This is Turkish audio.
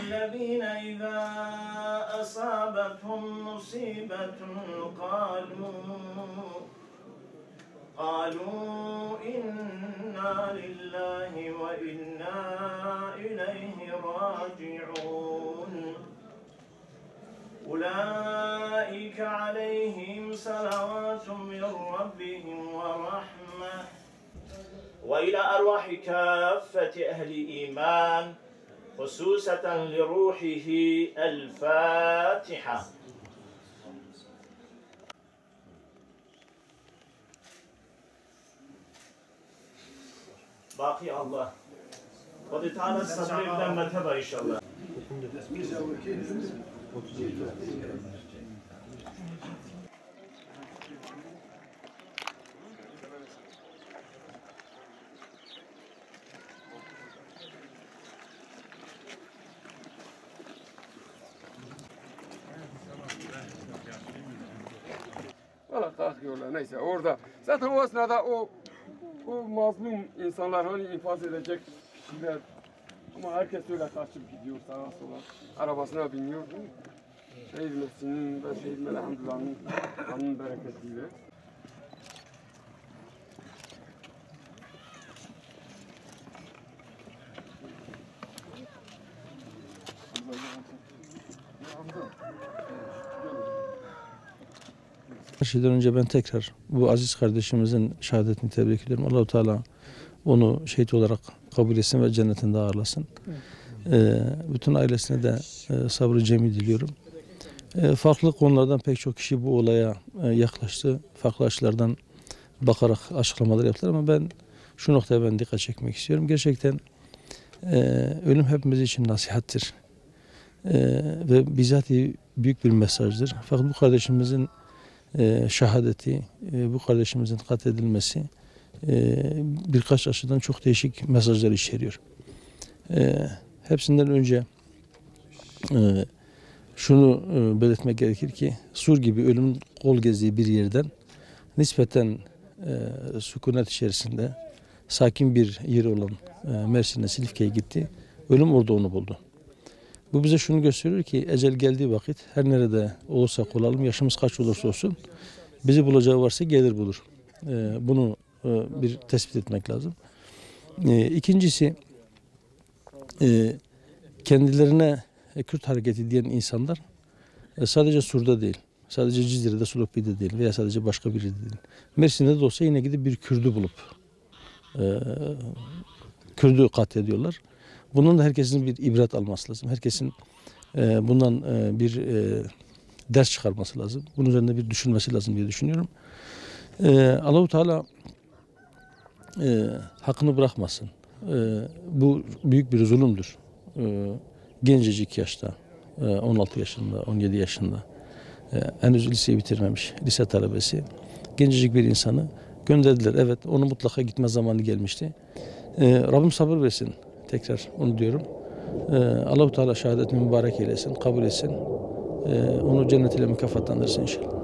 الذين إذا أصابتهم مصيبة قالوا إنا لله وإنا إليه راجعون أولئك عليهم صلوات من ربهم ورحمة وإلى أرواح كافة أهل الإيمان خصوصا لروحه الفاتحة. باقي الله قد تعالى الصبر إلى متى إن شاء الله. Valla kalkıyorlar neyse orada. Zaten o esnada o mazlum insanlar hani infaz edecek kişiler ama herkes öyle kaçıp gidiyor sağa sola. Arabasına biniyor. Şehit Mesih'in ve Şehit Melhamdülillah'ın kanının bereketiyle. Her şeyden önce ben tekrar bu aziz kardeşimizin şehadetini tebrik ediyorum. Allah-u Teala onu şehit olarak kabul etsin ve cennetinde ağırlasın. Bütün ailesine de sabrı cemil diliyorum. Farklı konulardan pek çok kişi bu olaya yaklaştı. Farklı açılardan bakarak açıklamalar yaptılar ama ben şu noktaya dikkat çekmek istiyorum. Gerçekten ölüm hepimiz için nasihattir. Ve bizatihi büyük bir mesajdır. Fakat bu kardeşimizin şehadeti, bu kardeşimizin katledilmesi birkaç açıdan çok değişik mesajlar içeriyor. Hepsinden önce şunu belirtmek gerekir ki Sur gibi ölümün kol gezdiği bir yerden nispeten sükunet içerisinde sakin bir yer olan Mersin'e, Silifke'ye gitti. Ölüm orada onu buldu. Bu bize şunu gösteriyor ki ecel geldiği vakit her nerede olursak olalım, yaşımız kaç olursa olsun bizi bulacağı varsa gelir bulur. Bunu bir tespit etmek lazım. İkincisi kendilerine Kürt hareketi diyen insanlar sadece Sur'da değil, sadece Cizre'de, Sulupi'de değil veya sadece başka biri de değil. Mersin'de de olsa yine gidip bir Kürdü bulup Kürdü katlediyorlar. Bunun da herkesin bir ibret alması lazım. Herkesin bundan bir ders çıkarması lazım. Bunun üzerinde bir düşünmesi lazım diye düşünüyorum. Allah-u Teala hakkını bırakmasın. Bu büyük bir zulümdür. Gencecik yaşta, 16 yaşında, 17 yaşında, henüz liseyi bitirmemiş, lise talebesi, gencecik bir insanı gönderdiler. Evet, onun mutlaka gitme zamanı gelmişti. Rabbim sabır versin. Tekrar onu diyorum. Allah-u Teala şehadetini mübarek eylesin, kabul etsin. Onu cennetiyle mükafatlandırsın inşallah.